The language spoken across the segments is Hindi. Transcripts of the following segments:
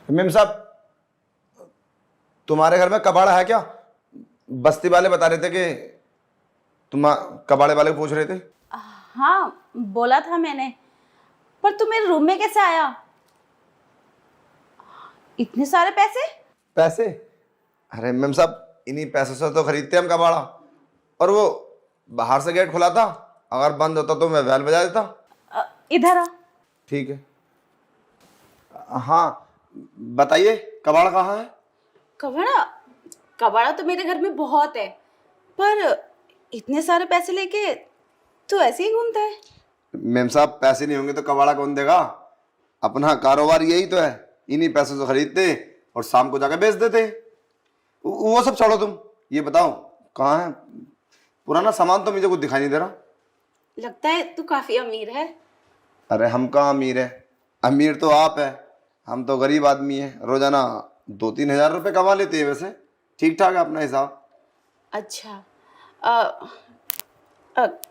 मेम साहब, तुम्हारे घर में कबाड़ा है क्या? बस्ती वाले बता रहे थे कि तुम कबाड़े वाले को पूछ रहे थे। हाँ बोला था मैंने, पर तू मेरे रूम में कैसे आया? इतने सारे पैसे? पैसे? अरे मेम साहब, इन्हीं पैसों से तो खरीदते हम कबाड़ा। और वो बाहर से गेट खुला था, अगर बंद होता तो मैं बैल बजा देता। इधर आ। ठीक है। हाँ बताइए, कबाड़ा कहाँ है? कबाड़ा? कबाड़ा तो मेरे घर में बहुत है, पर इतने सारे पैसे लेके तू ऐसे ही घूमता है? मेम साहब, पैसे नहीं होंगे तो कबाड़ा कौन देगा? अपना कारोबार यही तो है, इन्हीं पैसों से खरीदते और शाम को जाकर बेच देते। वो सब छोड़ो, तुम ये बताओ कहाँ है पुराना सामान? तो मुझे कुछ दिखाई नहीं दे रहा। लगता है तू काफी अमीर है। अरे हम कहाँ अमीर है, अमीर तो आप है, हम तो गरीब आदमी है। रोजाना 2-3 हजार रुपये कमा लेते हैं। वैसे ठीक ठाक है अपना हिसाब। अच्छा,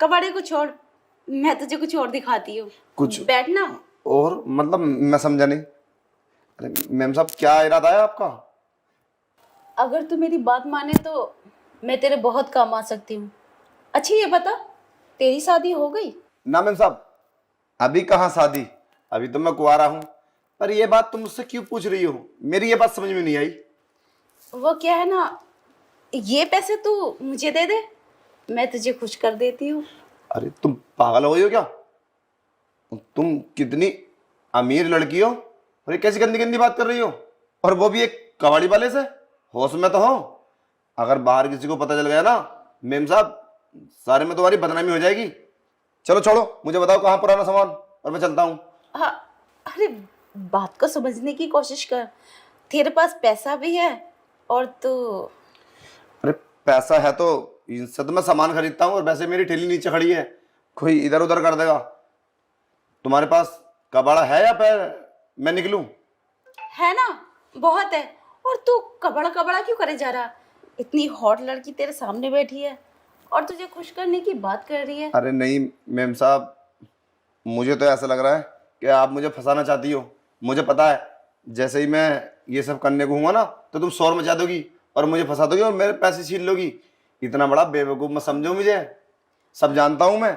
कबाड़े को छोड़, मैं तुझे कुछ और दिखाती हूँ। कुछ बैठना। और मतलब मैं समझा नहीं। अरे मैम साहब, क्या इरादा है आपका? अगर तू मेरी बात माने तो मैं तेरे बहुत काम आ सकती हूँ। अच्छा ये बता, तेरी शादी हो गई? ना मैम साहब, अभी कहाँ शादी, अभी तो मैं कुंवारा हूँ। पर ये बात तुम मुझसे क्यों पूछ रही हो? मेरी ये बात समझ में नहीं आई। वो क्या है ना, ये पैसे तू मुझे दे दे, मैं तुझे खुश कर देती हूँ। अरे तुम पागल हो गई हो क्या? तुम कितनी अमीर लड़की हो और ये कैसी गंदी गंदी बात कर रही हो, और वो भी एक कबाड़ी वाले से? होश में तो हो। अगर बाहर किसी को पता चल गया ना मेम साहब, सारे में तुम्हारी बदनामी हो जाएगी। चलो छोड़ो, मुझे बताओ कहाँ पुराना सामान, और मैं चलता हूँ। हाँ, अरे बात को समझने की कोशिश कर। तेरे पास पैसा भी है और तू अरे पैसा है तो इनसे तो मैं सामान खरीदता हूँ, और वैसे मेरी ठेली नीचे खड़ी है, कोई इधर उधर कर देगा। तुम्हारे पास कबाड़ा है या पैर मैं निकलूं? है ना, बहुत है। और तू कबड़ा कबड़ा क्यों करे जा रहा? इतनी हॉट लड़की तेरे सामने बैठी है और तुझे खुश करने की बात कर रही है। अरे नहीं मेम साहब, मुझे तो ऐसा लग रहा है कि आप मुझे फंसाना चाहती हो। मुझे पता है, जैसे ही मैं ये सब करने को हुआ ना तो तुम शोर मचा दोगी और मुझे फंसा दोगी और मेरे पैसे छीन लोगी। इतना बड़ा बेवकूफ़ मत समझो मुझे, सब जानता हूँ मैं।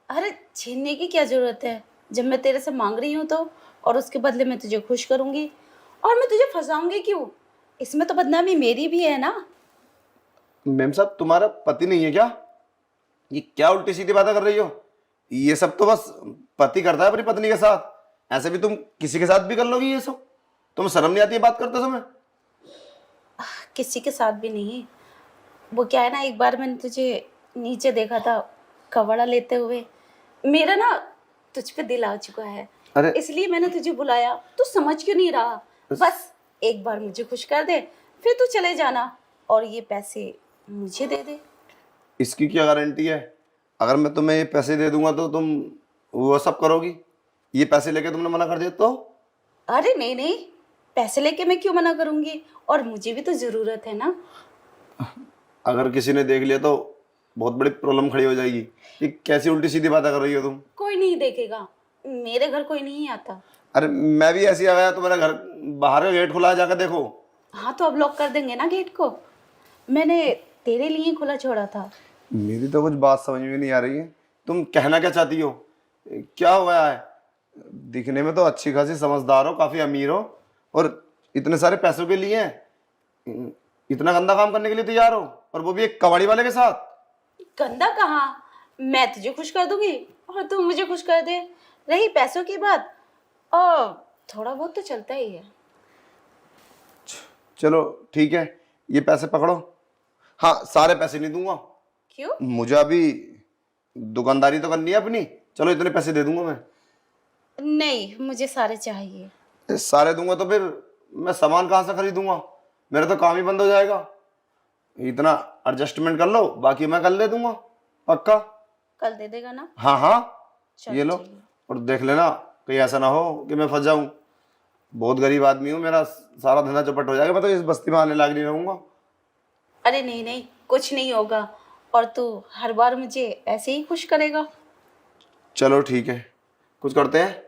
अरे छीनने की क्या जरूरत है, जब मैं तेरे से मांग रही हूँ तो, और उसके बदले मैं तुझे खुश करूंगी, और मैं तुझे फंसाऊंगी क्यों? इसमें तो बदनामी मेरी भी है ना। मेम साहब, तुम्हारा पति नहीं है क्या? ये क्या उल्टी सीधी बातें कर रही हो? ये सब तो बस पति करता है अपनी पत्नी के साथ, ऐसे भी तुम किसी के साथ भी कर लोगी ये सब? तुम्हें शर्म नहीं आती है बात करते समय? किसी के साथ भी नहीं। वो क्या है ना, एक बार मैंने तुझे नीचे देखा था कवड़ा लेते हुए, मेरा ना तुझ पे दिल आ चुका है। अरे इसलिए मैंने तुझे बुलाया। तू समझ क्यों नहीं रहा? बस एक बार मुझे खुश कर दे, फिर तू चले जाना और ये पैसे मुझे दे दे। इसकी क्या गारंटी है? अगर मैं तुम्हें ये पैसे दे दूंगा तो तुम वो सब करोगी? ये पैसे लेके तुमने मना कर दिया तो? अरे नहीं नहीं, पैसे लेके मैं क्यों मना करूंगी, और मुझे भी तो जरूरत है ना। अगर किसी ने देख लिया तो बहुत बड़ी प्रॉब्लम खड़ी हो जाएगी। ये कैसी उल्टी सीधी बातें कर रही हो तुम? कोई नहीं देखेगा, मेरे घर कोई नहीं आता। अरे मैं भी ऐसी आ गया तो मेरा घर बाहर का गेट खुला है, जाकर देखो। हाँ तो अब लॉक कर देंगे ना गेट को, मैंने तेरे लिए खुला छोड़ा था। मेरी तो कुछ बात समझ में नहीं आ रही है, तुम कहना क्या चाहती हो? क्या हो गया है? दिखने में तो अच्छी खासी समझदार हो, काफी अमीर हो, और इतने सारे पैसों के लिए इतना गंदा काम करने के लिए तैयार हो, और वो भी एक कबाड़ी वाले के साथ? गंदा कहाँ, मैं तुझे खुश कर दूंगी और तू मुझे खुश कर दे। रही पैसों की बात, और थोड़ा बहुत तो चलता ही है। चलो ठीक है, ये पैसे पकड़ो। हाँ, सारे पैसे नहीं दूंगा। क्यों? मुझे अभी दुकानदारी तो करनी है अपनी। चलो इतने पैसे दे दूंगा मैं। नहीं, मुझे सारे चाहिए। सारे दूंगा तो फिर मैं सामान कहाँ से खरीदूंगा? मेरा तो काम ही बंद हो जाएगा। इतना एडजस्टमेंट कर लो, बाकी मैं कल दे दूंगा पक्का। कल दे देगा ना? हाँ हाँ, चल ये लो। ठीक है। और देख लेना कहीं ऐसा ना हो कि मैं फंस जाऊं। बहुत गरीब आदमी हूँ, मेरा सारा धंधा चौपट हो जाएगा, मैं तो इस बस्ती में आने लायक नहीं रहूंगा। अरे नहीं नहीं, कुछ नहीं होगा, और तू हर बार मुझे ऐसे ही खुश करेगा। चलो ठीक है, कुछ करते हैं।